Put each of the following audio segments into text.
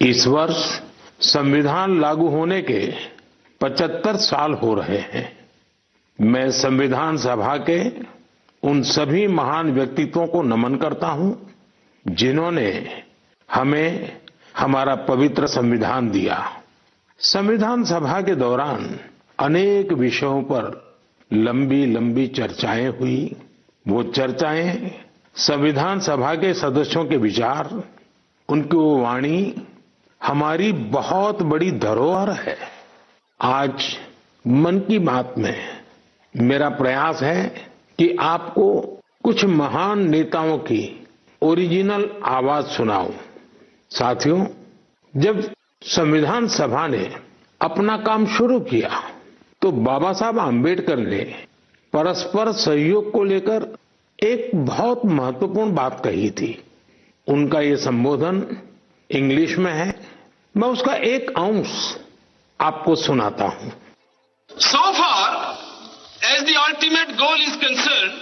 इस वर्ष संविधान लागू होने के 75 साल हो रहे हैं। मैं संविधान सभा के उन सभी महान व्यक्तित्वों को नमन करता हूं जिन्होंने हमें हमारा पवित्र संविधान दिया। संविधान सभा के दौरान अनेक विषयों पर लंबी लंबी चर्चाएं हुई। वो चर्चाएं संविधान सभा के सदस्यों के विचार, उनकी वो वाणी हमारी बहुत बड़ी धरोहर है। आज मन की बात में मेरा प्रयास है कि आपको कुछ महान नेताओं की ओरिजिनल आवाज सुनाऊं। साथियों, जब संविधान सभा ने अपना काम शुरू किया तो बाबा साहब आम्बेडकर ने परस्पर सहयोग को लेकर एक बहुत महत्वपूर्ण बात कही थी। उनका ये संबोधन इंग्लिश में है। मैं उसका एक अंश आपको सुनाता हूं। So far as the ultimate goal is concerned,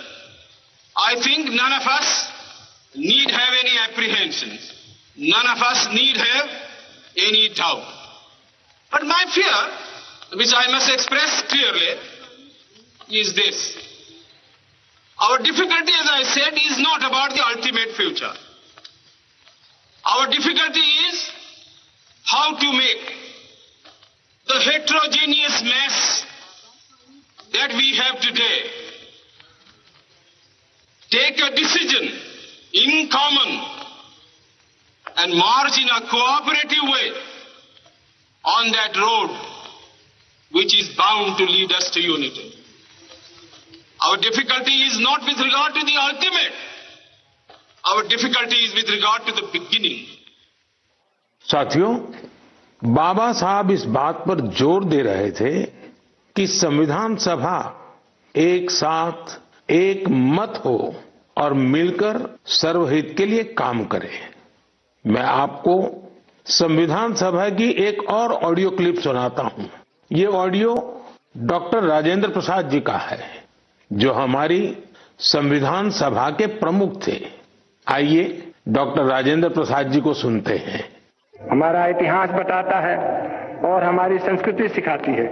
I think none of us need have any apprehensions. None of us need have any doubt. But my fear, which I must express clearly, is this. Our difficulty, as I said, is not about the ultimate future. Our difficulty is how to make the heterogeneous mess that we have today take a decision in common and march in a cooperative way on that road which is bound to lead us to unity. Our difficulty is not with regard to the ultimate. Our difficulty is with regard to the beginning. साथियों, बाबा साहब इस बात पर जोर दे रहे थे कि संविधान सभा एक साथ एक मत हो और मिलकर सर्वहित के लिए काम करे। मैं आपको संविधान सभा की एक और ऑडियो क्लिप सुनाता हूं। ये ऑडियो डॉक्टर राजेंद्र प्रसाद जी का है, जो हमारी संविधान सभा के प्रमुख थे। आइए डॉक्टर राजेंद्र प्रसाद जी को सुनते हैं। हमारा इतिहास बताता है और हमारी संस्कृति सिखाती है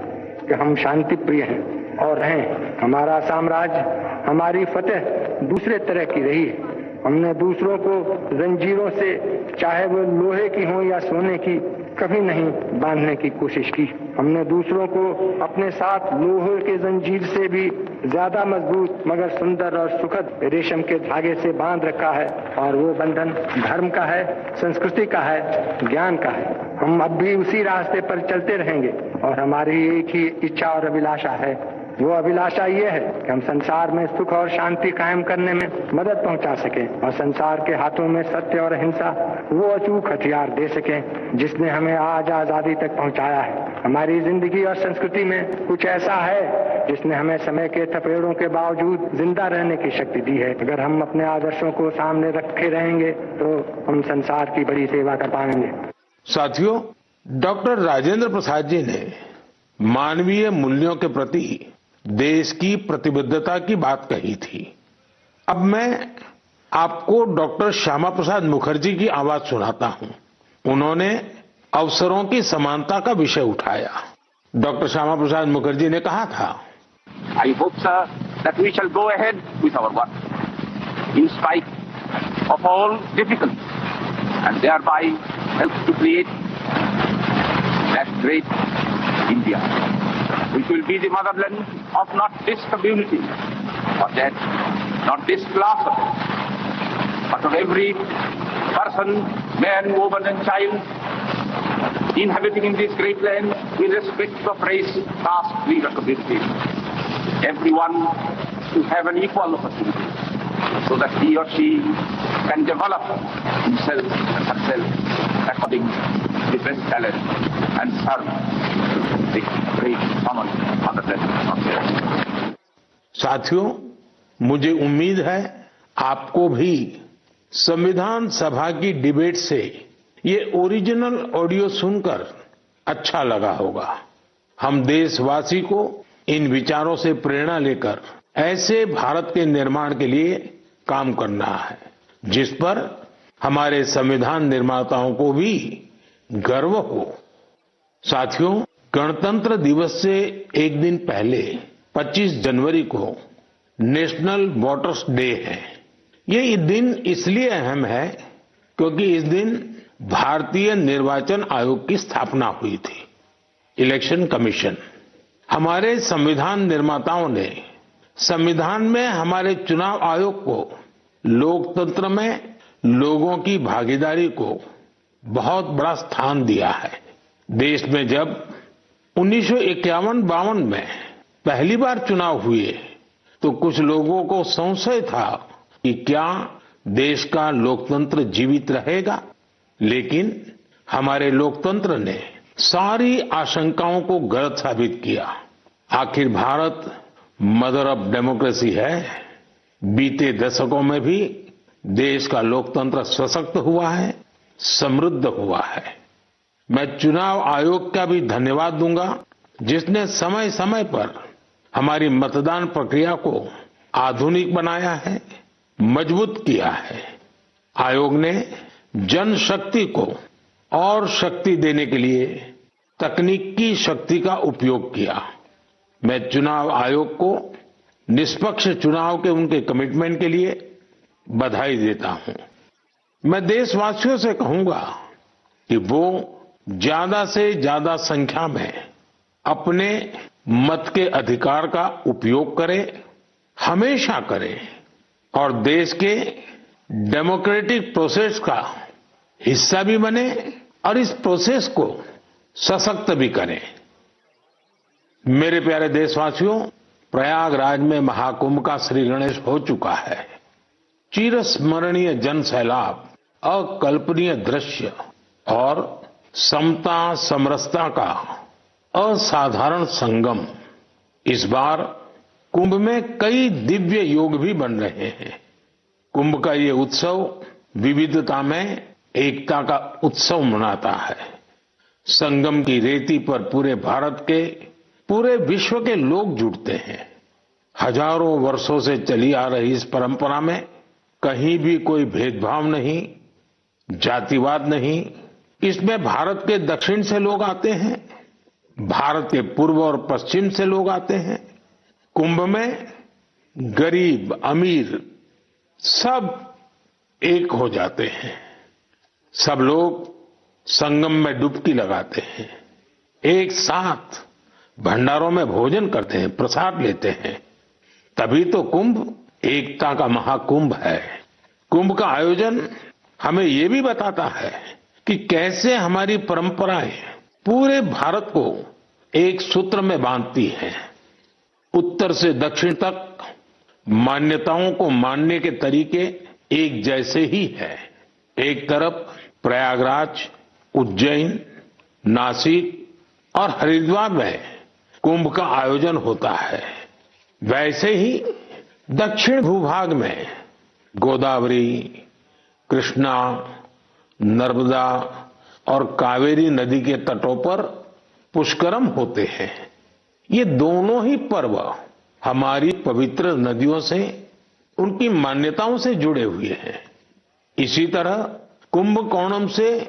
कि हम शांति प्रिय हैं और रहें। हमारा साम्राज्य, हमारी फतेह दूसरे तरह की रही है। हमने दूसरों को जंजीरों से, चाहे वो लोहे की हो या सोने की, कभी नहीं बांधने की कोशिश की। हमने दूसरों को अपने साथ लोहे के जंजीर से भी ज्यादा मजबूत मगर सुंदर और सुखद रेशम के धागे से बांध रखा है, और वो बंधन धर्म का है, संस्कृति का है, ज्ञान का है। हम अब भी उसी रास्ते पर चलते रहेंगे और हमारी एक ही इच्छा और अभिलाषा है। वो अभिलाषा ये है कि हम संसार में सुख और शांति कायम करने में मदद पहुंचा सकें और संसार के हाथों में सत्य और अहिंसा वो अचूक हथियार दे सकें जिसने हमें आज आजादी तक पहुंचाया है। हमारी जिंदगी और संस्कृति में कुछ ऐसा है जिसने हमें समय के थपेड़ों के बावजूद जिंदा रहने की शक्ति दी है। अगर हम अपने आदर्शों को सामने रखे रहेंगे तो हम संसार की बड़ी सेवा कर पाएंगे। साथियों, डॉक्टर राजेंद्र प्रसाद जी ने मानवीय मूल्यों के प्रति देश की प्रतिबद्धता की बात कही थी। अब मैं आपको डॉक्टर श्यामा प्रसाद मुखर्जी की आवाज सुनाता हूं। उन्होंने अवसरों की समानता का विषय उठाया। डॉक्टर श्यामा प्रसाद मुखर्जी ने कहा था, I hope, sir, that we shall go ahead with our work in spite of all difficulties and thereby help to create that great India, which will be the motherland of not this community or that, not this class of it, but of every person, man, woman and child inhabiting in this great land with respect of race, caste, creed or community. Everyone to have an equal opportunity so that he or she can develop himself and herself according to the best talent and serve the great common motherland of theirs. साथियों, मुझे उम्मीद है आपको भी संविधान सभा की debate से ये ओरिजिनल ऑडियो सुनकर अच्छा लगा होगा। हम देशवासी को इन विचारों से प्रेरणा लेकर ऐसे भारत के निर्माण के लिए काम करना है जिस पर हमारे संविधान निर्माताओं को भी गर्व हो। साथियों, गणतंत्र दिवस से एक दिन पहले 25 जनवरी को नेशनल वोटर्स डे है। ये दिन इसलिए अहम है क्योंकि इस दिन भारतीय निर्वाचन आयोग की स्थापना हुई थी, इलेक्शन कमीशन। हमारे संविधान निर्माताओं ने संविधान में हमारे चुनाव आयोग को लोकतंत्र में लोगों की भागीदारी को बहुत बड़ा स्थान दिया है। देश में जब 1951-52 में पहली बार चुनाव हुए तो कुछ लोगों को संशय था कि क्या देश का लोकतंत्र जीवित रहेगा, लेकिन हमारे लोकतंत्र ने सारी आशंकाओं को गलत साबित किया। आखिर भारत मदर ऑफ डेमोक्रेसी है। बीते दशकों में भी देश का लोकतंत्र सशक्त हुआ है, समृद्ध हुआ है। मैं चुनाव आयोग का भी धन्यवाद दूंगा, जिसने समय समय पर हमारी मतदान प्रक्रिया को आधुनिक बनाया है, मजबूत किया है। आयोग ने जनशक्ति को और शक्ति देने के लिए तकनीकी शक्ति का उपयोग किया। मैं चुनाव आयोग को निष्पक्ष चुनाव के उनके कमिटमेंट के लिए बधाई देता हूं। मैं देशवासियों से कहूंगा कि वो ज्यादा से ज्यादा संख्या में अपने मत के अधिकार का उपयोग करें, हमेशा करें, और देश के डेमोक्रेटिक प्रोसेस का हिस्सा भी बने और इस प्रोसेस को सशक्त भी करें। मेरे प्यारे देशवासियों, प्रयागराज में महाकुंभ का श्री गणेश हो चुका है। चिरस्मरणीय जन सैलाब, अकल्पनीय दृश्य और समता समरसता का असाधारण संगम। इस बार कुंभ में कई दिव्य योग भी बन रहे हैं। कुंभ का ये उत्सव विविधता में एकता का उत्सव मनाता है। संगम की रेती पर पूरे भारत के, पूरे विश्व के लोग जुटते हैं। हजारों वर्षों से चली आ रही इस परंपरा में कहीं भी कोई भेदभाव नहीं, जातिवाद नहीं। इसमें भारत के दक्षिण से लोग आते हैं, भारत के पूर्व और पश्चिम से लोग आते हैं। कुंभ में गरीब अमीर सब एक हो जाते हैं। सब लोग संगम में डुबकी लगाते हैं, एक साथ भंडारों में भोजन करते हैं, प्रसाद लेते हैं। तभी तो कुंभ एकता का महाकुंभ है। कुंभ का आयोजन हमें ये भी बताता है कि कैसे हमारी परंपराएं पूरे भारत को एक सूत्र में बांधती हैं। उत्तर से दक्षिण तक मान्यताओं को मानने के तरीके एक जैसे ही हैं। एक तरफ प्रयागराज, उज्जैन, नासिक और हरिद्वार में कुंभ का आयोजन होता है, वैसे ही दक्षिण भूभाग में गोदावरी, कृष्णा, नर्मदा और कावेरी नदी के तटों पर पुष्करम होते हैं। ये दोनों ही पर्व हमारी पवित्र नदियों से, उनकी मान्यताओं से जुड़े हुए हैं। इसी तरह कुंभकोणम से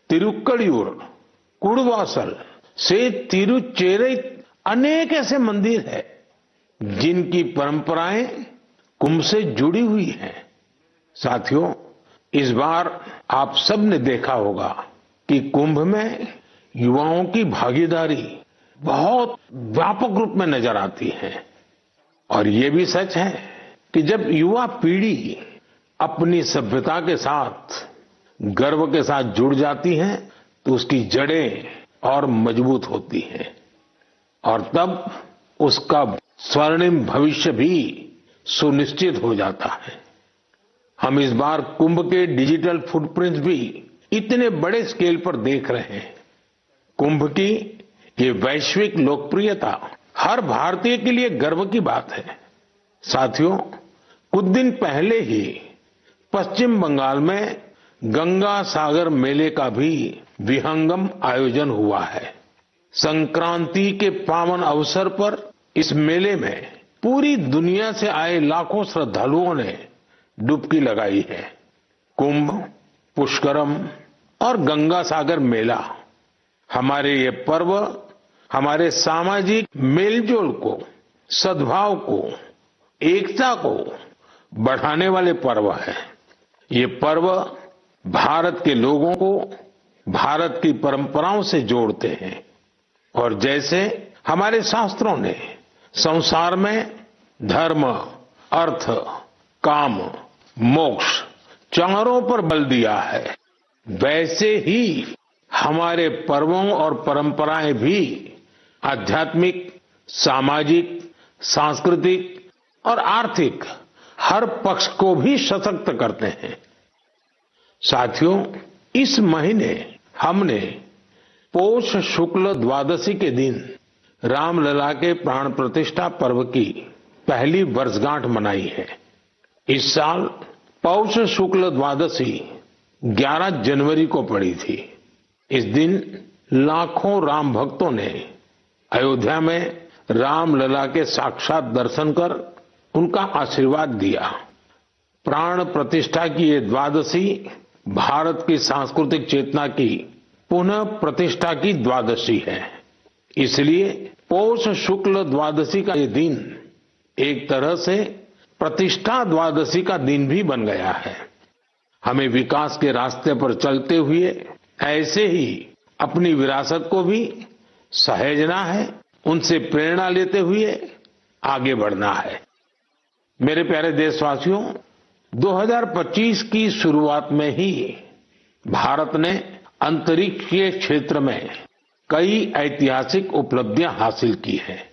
तिरुक्कड़ियूर, कुड़वासल से तिरुचेरै अनेक ऐसे मंदिर हैं जिनकी परंपराएं कुंभ से जुड़ी हुई हैं। साथियों, इस बार आप सब ने देखा होगा कि कुंभ में युवाओं की भागीदारी बहुत व्यापक रूप में नजर आती है। और ये भी सच है कि जब युवा पीढ़ी अपनी सभ्यता के साथ गर्व के साथ जुड़ जाती है तो उसकी जड़ें और मजबूत होती हैं और तब उसका स्वर्णिम भविष्य भी सुनिश्चित हो जाता है। हम इस बार कुंभ के डिजिटल फुटप्रिंट्स भी इतने बड़े स्केल पर देख रहे हैं। कुंभ की ये वैश्विक लोकप्रियता हर भारतीय के लिए गर्व की बात है। साथियों, कुछ दिन पहले ही पश्चिम बंगाल में गंगा सागर मेले का भी विहंगम आयोजन हुआ है। संक्रांति के पावन अवसर पर इस मेले में पूरी दुनिया से आए लाखों श्रद्धालुओं ने डुबकी लगाई है। कुंभ, पुष्करम और गंगा सागर मेला। हमारे ये पर्व हमारे सामाजिक मेलजोल को, सद्भाव को, एकता को बढ़ाने वाले पर्व हैं। ये पर्व भारत के लोगों को भारत की परंपराओं से जोड़ते हैं और जैसे हमारे शास्त्रों ने संसार में धर्म, अर्थ, काम, मोक्ष चारों पर बल दिया है, वैसे ही हमारे पर्वों और परंपराएं भी आध्यात्मिक, सामाजिक, सांस्कृतिक और आर्थिक हर पक्ष को भी सशक्त करते हैं। साथियों, इस महीने हमने पौष शुक्ल द्वादशी के दिन रामलला के प्राण प्रतिष्ठा पर्व की पहली वर्षगांठ मनाई है। इस साल पौष शुक्ल द्वादशी 11 जनवरी को पड़ी थी। इस दिन लाखों राम भक्तों ने अयोध्या में रामलला के साक्षात दर्शन कर उनका आशीर्वाद दिया। प्राण प्रतिष्ठा की ये द्वादशी भारत की सांस्कृतिक चेतना की पुनः प्रतिष्ठा की द्वादशी है। इसलिए पौष शुक्ल द्वादशी का ये दिन एक तरह से प्रतिष्ठा द्वादशी का दिन भी बन गया है। हमें विकास के रास्ते पर चलते हुए ऐसे ही अपनी विरासत को भी सहेजना है, उनसे प्रेरणा लेते हुए आगे बढ़ना है। मेरे प्यारे देशवासियों, 2025 की शुरुआत में ही भारत ने अंतरिक्षीय क्षेत्र में कई ऐतिहासिक उपलब्धियां हासिल की हैं।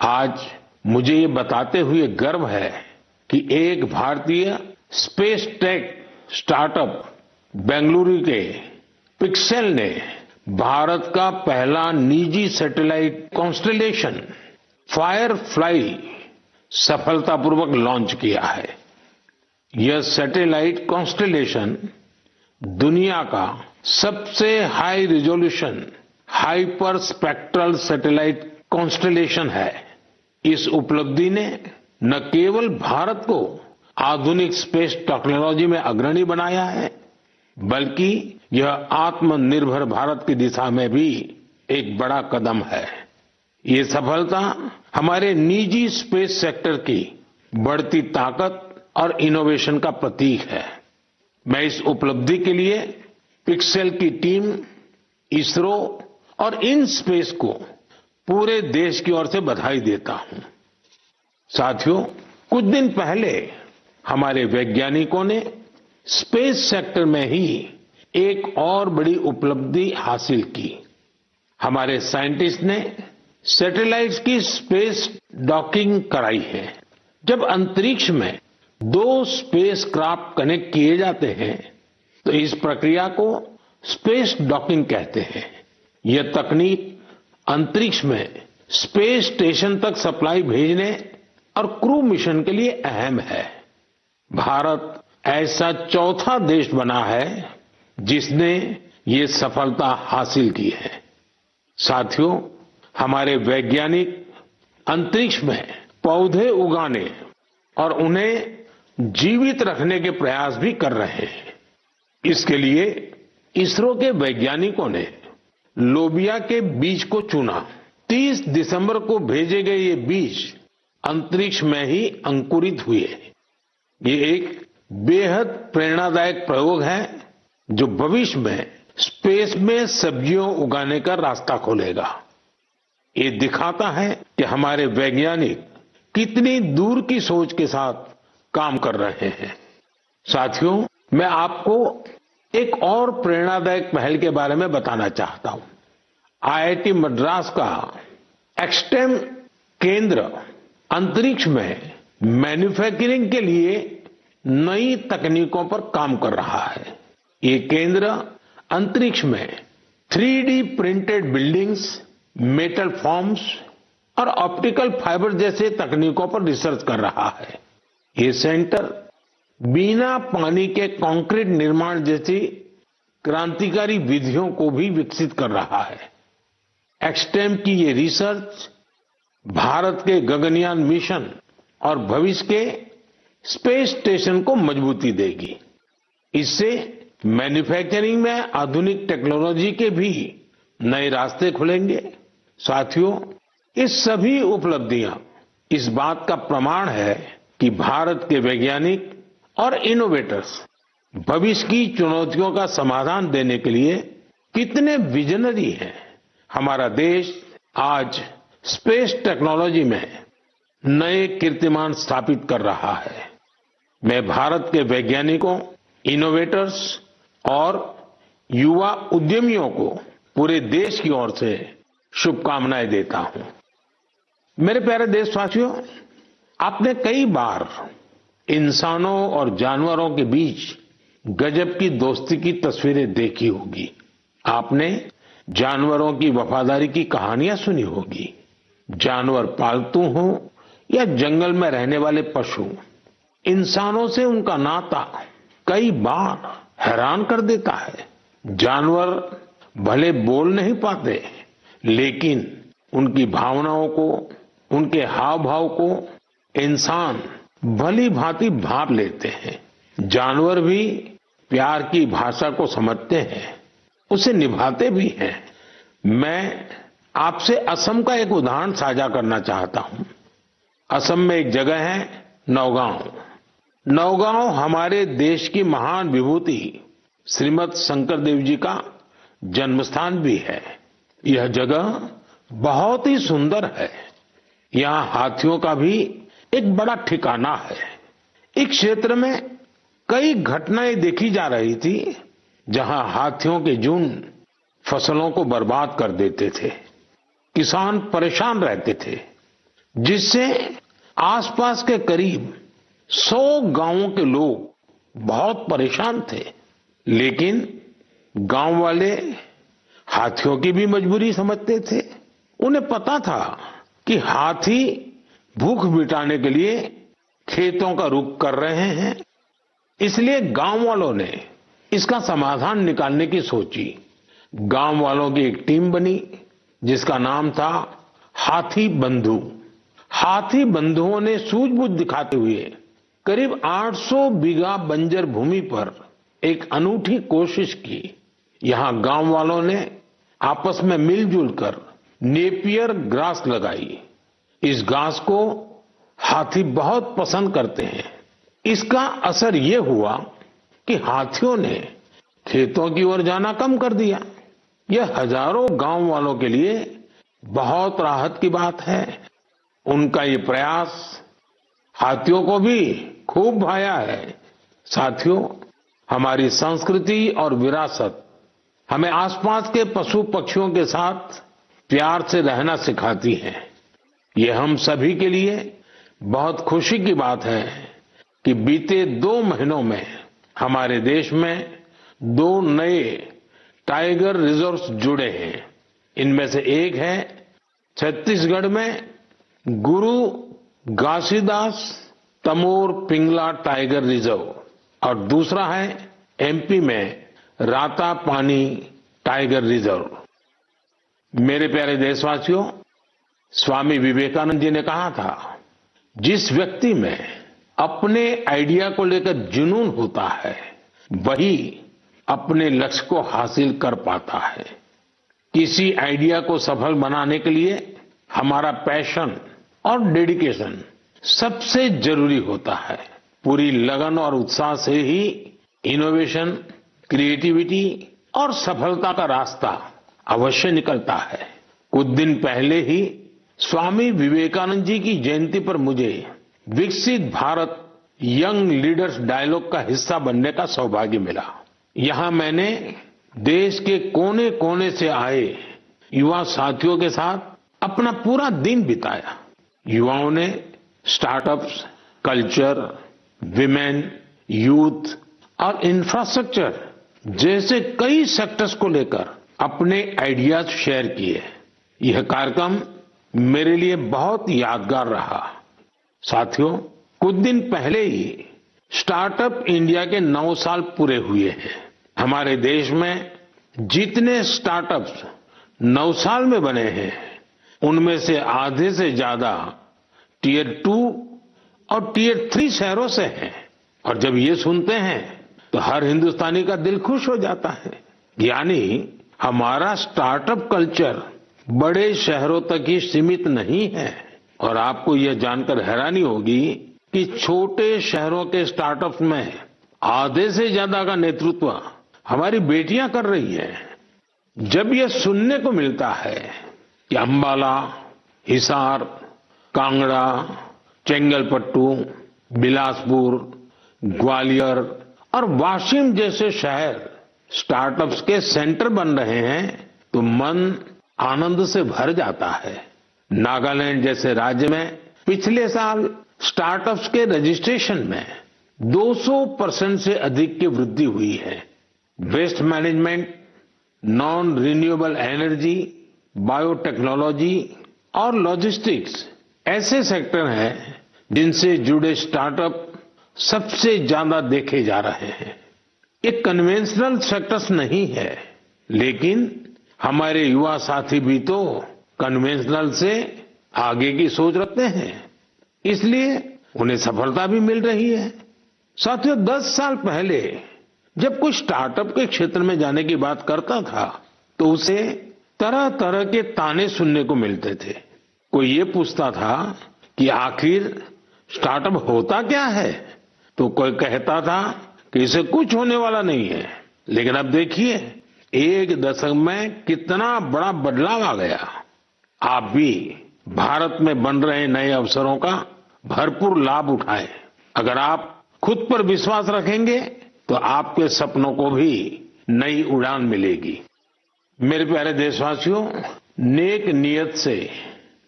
आज मुझे ये बताते हुए गर्व है कि एक भारतीय स्पेस टेक स्टार्टअप बेंगलुरु के पिक्सेल ने भारत का पहला निजी सैटेलाइट कॉन्स्टेलेशन फायरफ्लाई सफलतापूर्वक लॉन्च किया है। यह सैटेलाइट कॉन्स्टेलेशन दुनिया का सबसे high resolution hyper spectral satellite constellation है। इस उपलब्धि ने न केवल भारत को आधुनिक स्पेस टेक्नोलॉजी में अग्रणी बनाया है, बल्कि यह आत्मनिर्भर भारत की दिशा में भी एक बड़ा कदम है। ये सफलता हमारे निजी स्पेस सेक्टर की बढ़ती ताकत और इनोवेशन का प्रतीक है। मैं इस उपलब्धि के लिए पिक्सेल की टीम, इसरो और इन स्पेस को पूरे देश की ओर से बधाई देता हूं। साथियों, कुछ दिन पहले हमारे वैज्ञानिकों ने स्पेस सेक्टर में ही एक और बड़ी उपलब्धि हासिल की। हमारे साइंटिस्ट ने सैटेलाइट्स की स्पेस डॉकिंग कराई है। जब अंतरिक्ष में 2 स्पेस क्राफ्ट कनेक्ट किए जाते हैं तो इस प्रक्रिया को स्पेस डॉकिंग कहते हैं। यह तकनीक अंतरिक्ष में स्पेस स्टेशन तक सप्लाई भेजने और क्रू मिशन के लिए अहम है। भारत ऐसा चौथा देश बना है जिसने ये सफलता हासिल की है। साथियों, हमारे वैज्ञानिक अंतरिक्ष में पौधे उगाने और उन्हें जीवित रखने के प्रयास भी कर रहे हैं। इसके लिए इसरो के वैज्ञानिकों ने लोबिया के बीज को चुना। 30 दिसंबर को भेजे गए ये बीज अंतरिक्ष में ही अंकुरित हुए। ये एक बेहद प्रेरणादायक प्रयोग है जो भविष्य में स्पेस में सब्जियों उगाने का रास्ता खोलेगा। ये दिखाता है कि हमारे वैज्ञानिक कितनी दूर की सोच के साथ काम कर रहे हैं। साथियों, मैं आपको एक और प्रेरणादायक पहल के बारे में बताना चाहता हूं। आईआईटी मद्रास का एक्सटेम केंद्र अंतरिक्ष में मैन्युफैक्चरिंग के लिए नई तकनीकों पर काम कर रहा है। ये केंद्र अंतरिक्ष में 3D printed buildings, metal forms और ऑप्टिकल फाइबर जैसे तकनीकों पर रिसर्च कर रहा है। ये सेंटर बिना पानी के कंक्रीट निर्माण जैसी क्रांतिकारी विधियों को भी विकसित कर रहा है। एक्सटेम की ये रिसर्च भारत के गगनयान मिशन और भविष्य के स्पेस स्टेशन को मजबूती देगी। इससे मैन्युफैक्चरिंग में आधुनिक टेक्नोलॉजी के भी नए रास्ते खुलेंगे। साथियों, ये सभी उपलब्धियां इस बात का प्रमाण है कि भारत के वैज्ञानिक और इनोवेटर्स भविष्य की चुनौतियों का समाधान देने के लिए कितने विजनरी हैं। हमारा देश आज स्पेस टेक्नोलॉजी में नए कीर्तिमान स्थापित कर रहा है। मैं भारत के वैज्ञानिकों, इनोवेटर्स और युवा उद्यमियों को पूरे देश की ओर से शुभकामनाएं देता हूं। मेरे प्यारे देशवासियों, आपने कई बार इंसानों और जानवरों के बीच गजब की दोस्ती की तस्वीरें देखी होगी। आपने जानवरों की वफादारी की कहानियां सुनी होगी। जानवर पालतू हों या जंगल में रहने वाले पशु, इंसानों से उनका नाता कई बार हैरान कर देता है। जानवर भले बोल नहीं पाते, लेकिन उनकी भावनाओं को, उनके हाव भाव को इंसान भली भांति भांप लेते हैं। जानवर भी प्यार की भाषा को समझते हैं, उसे निभाते भी हैं। मैं आपसे असम का एक उदाहरण साझा करना चाहता हूं। असम में एक जगह है नौगांव। नौगांव हमारे देश की महान विभूति श्रीमद शंकर देव जी का जन्मस्थान भी है। यह जगह बहुत ही सुंदर है। यहाँ हाथियों का भी एक बड़ा ठिकाना है। इस क्षेत्र में कई घटनाएं देखी जा रही थी जहां हाथियों के झुंड फसलों को बर्बाद कर देते थे। किसान परेशान रहते थे, जिससे आसपास के करीब 100 गांवों के लोग बहुत परेशान थे। लेकिन गांव वाले हाथियों की भी मजबूरी समझते थे। उन्हें पता था कि हाथी भूख मिटाने के लिए खेतों का रुख कर रहे हैं, इसलिए गांव वालों ने इसका समाधान निकालने की सोची। गांव वालों की एक टीम बनी जिसका नाम था हाथी बंधु। हाथी बंधुओं ने सूझबूझ दिखाते हुए करीब 800 बीघा बंजर भूमि पर एक अनूठी कोशिश की। यहां गांव वालों ने आपस में मिलजुल कर नेपियर ग्रास लगाई। इस घास को हाथी बहुत पसंद करते हैं। इसका असर ये हुआ कि हाथियों ने खेतों की ओर जाना कम कर दिया। यह हजारों गांव वालों के लिए बहुत राहत की बात है। उनका ये प्रयास हाथियों को भी खूब भाया है। साथियों, हमारी संस्कृति और विरासत हमें आसपास के पशु पक्षियों के साथ प्यार से रहना सिखाती है। ये हम सभी के लिए बहुत खुशी की बात है कि बीते 2 महीनों में हमारे देश में 2 नए टाइगर रिजर्व्स जुड़े हैं। इनमें से एक है छत्तीसगढ़ में गुरु घासीदास तमोर पिंगला टाइगर रिजर्व और दूसरा है एमपी में रातापानी टाइगर रिजर्व। मेरे प्यारे देशवासियों, स्वामी विवेकानंद जी ने कहा था, जिस व्यक्ति में अपने आइडिया को लेकर जुनून होता है वही अपने लक्ष्य को हासिल कर पाता है। किसी आइडिया को सफल बनाने के लिए हमारा पैशन और डेडिकेशन सबसे जरूरी होता है। पूरी लगन और उत्साह से ही इनोवेशन, क्रिएटिविटी और सफलता का रास्ता अवश्य निकलता है। कुछ दिन पहले ही स्वामी विवेकानंद जी की जयंती पर मुझे विकसित भारत यंग लीडर्स डायलॉग का हिस्सा बनने का सौभाग्य मिला। यहां मैंने देश के कोने कोने से आए युवा साथियों के साथ अपना पूरा दिन बिताया। युवाओं ने स्टार्टअप्स, कल्चर, विमेन, यूथ और इंफ्रास्ट्रक्चर जैसे कई सेक्टर्स को लेकर अपने आइडियाज शेयर किए। यह कार्यक्रम मेरे लिए बहुत यादगार रहा। साथियों, कुछ दिन पहले ही स्टार्टअप इंडिया के 9 साल पूरे हुए हैं। हमारे देश में जितने स्टार्टअप्स 9 साल में बने हैं, उनमें से आधे से ज्यादा टियर 2 और टियर 3 शहरों से हैं। और जब ये सुनते हैं तो हर हिंदुस्तानी का दिल खुश हो जाता है। यानी हमारा स्टार्टअप कल्चर बड़े शहरों तक ही सीमित नहीं है। और आपको यह जानकर हैरानी होगी कि छोटे शहरों के स्टार्टअप्स में आधे से ज्यादा का नेतृत्व हमारी बेटियां कर रही है। जब यह सुनने को मिलता है कि अंबाला, हिसार, कांगड़ा, चेंगलपट्टू, बिलासपुर, ग्वालियर और वाशिम जैसे शहर स्टार्टअप्स के सेंटर बन रहे हैं तो मन आनंद से भर जाता है। नागालैंड जैसे राज्य में पिछले साल स्टार्टअप्स के रजिस्ट्रेशन में 200% से अधिक की वृद्धि हुई है। Waste management, non renewable energy, biotechnology और लॉजिस्टिक्स ऐसे सेक्टर हैं जिनसे जुड़े स्टार्टअप सबसे ज्यादा देखे जा रहे हैं। ये कन्वेंशनल सेक्टर्स नहीं है, लेकिन हमारे युवा साथी भी तो कन्वेंशनल से आगे की सोच रखते हैं, इसलिए उन्हें सफलता भी मिल रही है। साथियों, 10 साल पहले जब कोई स्टार्टअप के क्षेत्र में जाने की बात करता था तो उसे तरह तरह के ताने सुनने को मिलते थे। कोई ये पूछता था कि आखिर स्टार्टअप होता क्या है, तो कोई कहता था कि इसे कुछ होने वाला नहीं है। लेकिन अब देखिए, एक दशक में कितना बड़ा बदलाव आ गया। आप भी भारत में बन रहे नए अवसरों का भरपूर लाभ उठाएं। अगर आप खुद पर विश्वास रखेंगे तो आपके सपनों को भी नई उड़ान मिलेगी। मेरे प्यारे देशवासियों, नेक नियत से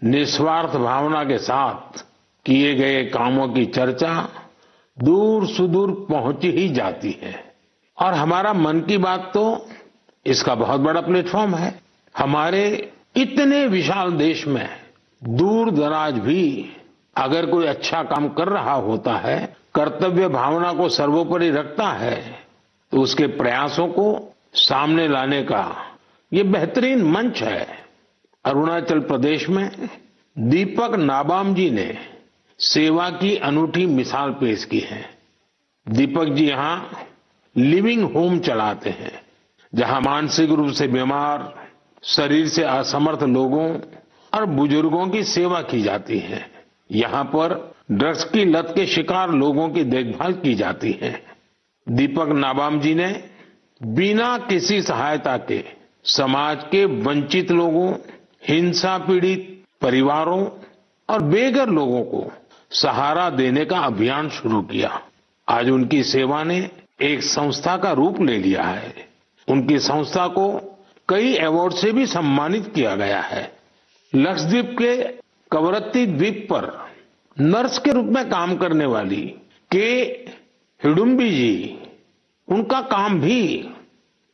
निस्वार्थ भावना के साथ किए गए कामों की चर्चा दूर सुदूर पहुंच ही जाती है। और हमारा मन की बात तो इसका बहुत बड़ा प्लेटफॉर्म है। हमारे इतने विशाल देश में दूर दराज भी अगर कोई अच्छा काम कर रहा होता है, कर्तव्य भावना को सर्वोपरि रखता है, तो उसके प्रयासों को सामने लाने का ये बेहतरीन मंच है। अरुणाचल प्रदेश में दीपक नाबाम जी ने सेवा की अनूठी मिसाल पेश की है। दीपक जी यहां लिविंग होम चलाते हैं, जहां मानसिक रूप से बीमार, शरीर से असमर्थ लोगों और बुजुर्गों की सेवा की जाती है। यहां पर ड्रग्स की लत के शिकार लोगों की देखभाल की जाती है। दीपक नाबाम जी ने बिना किसी सहायता के समाज के वंचित लोगों, हिंसा पीड़ित परिवारों और बेघर लोगों को सहारा देने का अभियान शुरू किया। आज उनकी सेवा ने एक संस्था का रूप ले लिया है। उनकी संस्था को कई अवार्ड से भी सम्मानित किया गया है। लक्षद्वीप के कवरत्ती द्वीप पर नर्स के रूप में काम करने वाली के हिडुम्बी जी, उनका काम भी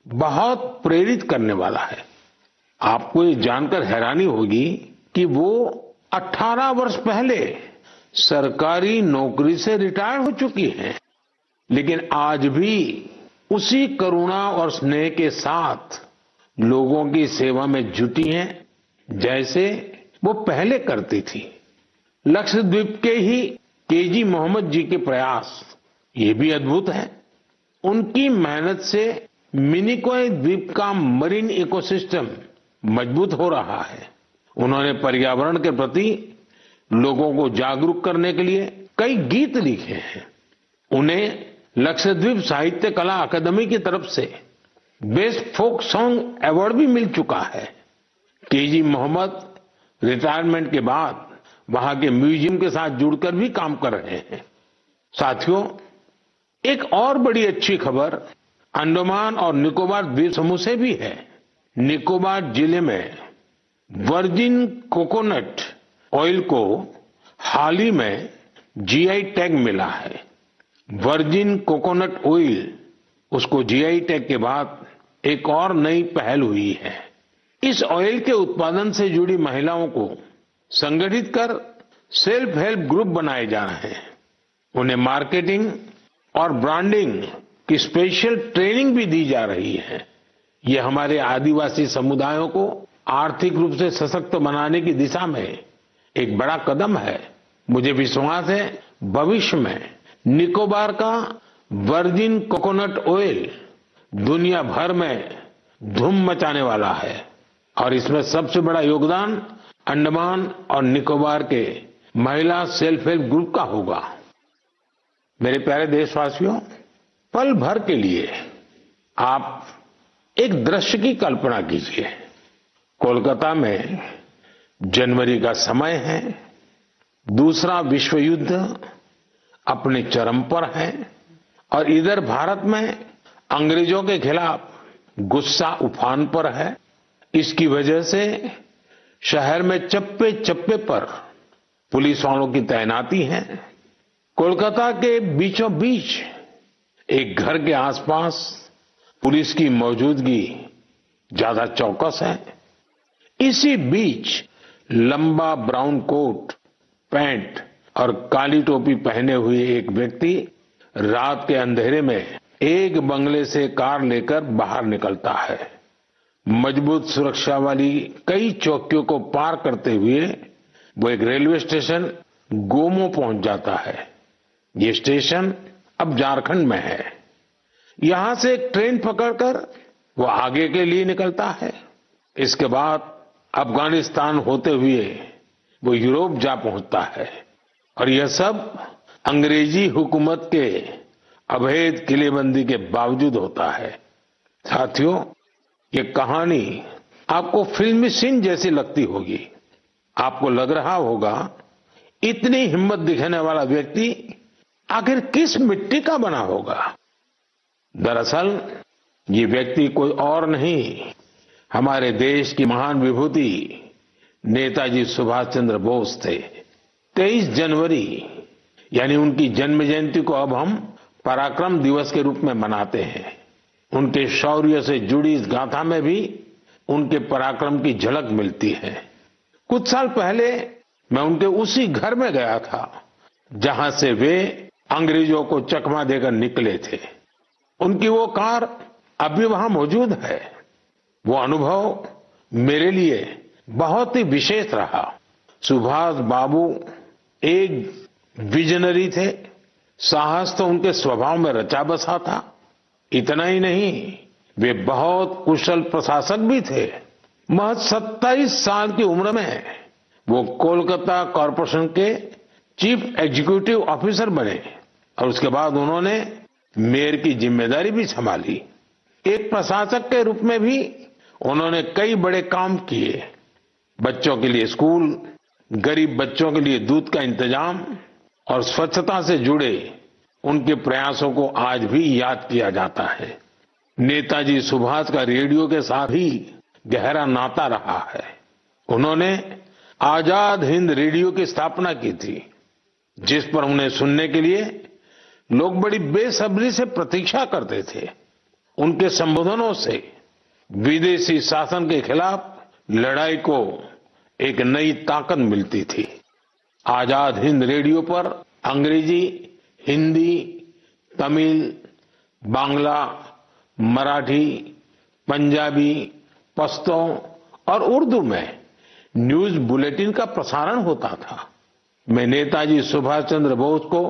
बहुत प्रेरित करने वाला है। आपको ये जानकर हैरानी होगी कि वो 18 वर्ष पहले सरकारी नौकरी से रिटायर हो चुकी हैं, लेकिन आज भी उसी करुणा और स्नेह के साथ लोगों की सेवा में जुटी हैं जैसे वो पहले करती थी। लक्षद्वीप के ही केजी मोहम्मद जी के प्रयास ये भी अद्भुत है। उनकी मेहनत से मिनिकॉय द्वीप का मरीन इकोसिस्टम मजबूत हो रहा है। उन्होंने पर्यावरण के प्रति लोगों को जागरूक करने के लिए कई गीत लिखे हैं। उन्हें लक्षद्वीप साहित्य कला अकादमी की तरफ से बेस्ट फोक सॉन्ग अवार्ड भी मिल चुका है। केजी मोहम्मद रिटायरमेंट के बाद वहां के म्यूजियम के साथ जुड़कर भी काम कर रहे हैं। साथियों, एक और बड़ी अच्छी खबर अंडमान और निकोबार द्वीप समूह से भी है। निकोबार जिले में वर्जिन कोकोनट ऑयल को हाल ही में जीआई टैग मिला है। वर्जिन कोकोनट ऑयल, उसको जीआई टैग के बाद एक और नई पहल हुई है। इस ऑयल के उत्पादन से जुड़ी महिलाओं को संगठित कर सेल्फ हेल्प ग्रुप बनाए जा रहे हैं। उन्हें मार्केटिंग और ब्रांडिंग की स्पेशल ट्रेनिंग भी दी जा रही है। ये हमारे आदिवासी समुदायों को आर्थिक रूप से सशक्त बनाने की दिशा में एक बड़ा कदम है। मुझे विश्वास है भविष्य में निकोबार का वर्जिन कोकोनट ऑयल दुनिया भर में धूम मचाने वाला है और इसमें सबसे बड़ा योगदान अंडमान और निकोबार के महिला सेल्फ हेल्प ग्रुप का होगा। मेरे प्यारे देशवासियों, पल भर के लिए आप एक दृश्य की कल्पना कीजिए। कोलकाता में जनवरी का समय है, दूसरा विश्व युद्ध अपने चरम पर है और इधर भारत में अंग्रेजों के खिलाफ गुस्सा उफान पर है। इसकी वजह से शहर में चप्पे चप्पे पर पुलिस वालों की तैनाती है। कोलकाता के बीचों बीच एक घर के आसपास पुलिस की मौजूदगी ज्यादा चौकस है। इसी बीच लंबा ब्राउन कोट, पैंट और काली टोपी पहने हुए एक व्यक्ति रात के अंधेरे में एक बंगले से कार लेकर बाहर निकलता है। मजबूत सुरक्षा वाली कई चौकियों को पार करते हुए वो एक रेलवे स्टेशन गोमो पहुंच जाता है। ये स्टेशन अब झारखंड में है। यहां से एक ट्रेन पकड़कर वो आगे के लिए निकलता है। इसके बाद अफगानिस्तान होते हुए वो यूरोप जा पहुंचता है और यह सब अंग्रेजी हुकूमत के अवैध किलेबंदी के बावजूद होता है। साथियों, ये कहानी आपको फिल्मी सीन जैसी लगती होगी। आपको लग रहा होगा इतनी हिम्मत दिखाने वाला व्यक्ति आखिर किस मिट्टी का बना होगा। दरअसल ये व्यक्ति कोई और नहीं, हमारे देश की महान विभूति नेताजी सुभाष चंद्र बोस थे। 23 जनवरी यानी उनकी जन्म जयंती को अब हम पराक्रम दिवस के रूप में मनाते हैं। उनके शौर्य से जुड़ी इस गाथा में भी उनके पराक्रम की झलक मिलती है। कुछ साल पहले मैं उनके उसी घर में गया था जहां से वे अंग्रेजों को चकमा देकर निकले थे। उनकी वो कार अभी वहां मौजूद है। वो अनुभव मेरे लिए बहुत ही विशेष रहा। सुभाष बाबू एक विजनरी थे। साहस तो उनके स्वभाव में रचा बसा था। इतना ही नहीं, वे बहुत कुशल प्रशासक भी थे। महज 27 साल की उम्र में वो कोलकाता कॉरपोरेशन के चीफ एग्जीक्यूटिव ऑफिसर बने और उसके बाद उन्होंने मेयर की जिम्मेदारी भी संभाली। एक प्रशासक के रूप में भी उन्होंने कई बड़े काम किए। बच्चों के लिए स्कूल, गरीब बच्चों के लिए दूध का इंतजाम और स्वच्छता से जुड़े उनके प्रयासों को आज भी याद किया जाता है। नेताजी सुभाष का रेडियो के साथ ही गहरा नाता रहा है। उन्होंने आजाद हिंद रेडियो की स्थापना की थी, जिस पर उन्हें सुनने के लिए लोग बड़ी बेसब्री से प्रतीक्षा करते थे। उनके संबोधनों से विदेशी शासन के खिलाफ लड़ाई को एक नई ताकत मिलती थी। आजाद हिंद रेडियो पर अंग्रेजी, हिंदी, तमिल, बांग्ला, मराठी, पंजाबी, पश्तो और उर्दू में न्यूज बुलेटिन का प्रसारण होता था। मैं नेताजी सुभाष चंद्र बोस को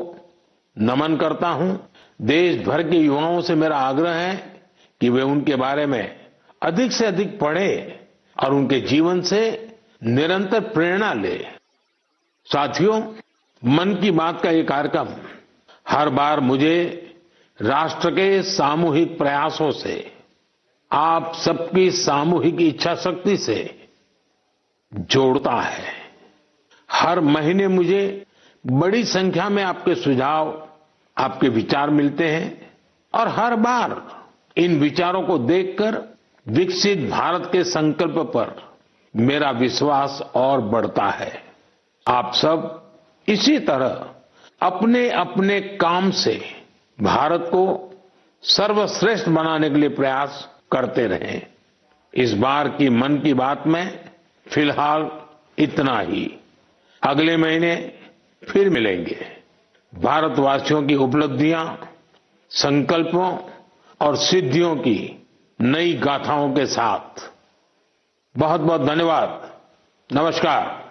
नमन करता हूं। देश भर के युवाओं से मेरा आग्रह है कि वे उनके बारे में अधिक से अधिक पढ़ें और उनके जीवन से निरंतर प्रेरणा लें। साथियों, मन की बात का ये कार्यक्रम हर बार मुझे राष्ट्र के सामूहिक प्रयासों से, आप सबकी सामूहिक इच्छा शक्ति से जोड़ता है। हर महीने मुझे बड़ी संख्या में आपके सुझाव, आपके विचार मिलते हैं और हर बार इन विचारों को देखकर विकसित भारत के संकल्प पर मेरा विश्वास और बढ़ता है। आप सब इसी तरह अपने अपने काम से भारत को सर्वश्रेष्ठ बनाने के लिए प्रयास करते रहें। इस बार की मन की बात में फिलहाल इतना ही। अगले महीने फिर मिलेंगे। भारतवासियों की उपलब्धियां, संकल्पों और सिद्धियों की नई गाथाओं के साथ। बहुत बहुत धन्यवाद। नमस्कार।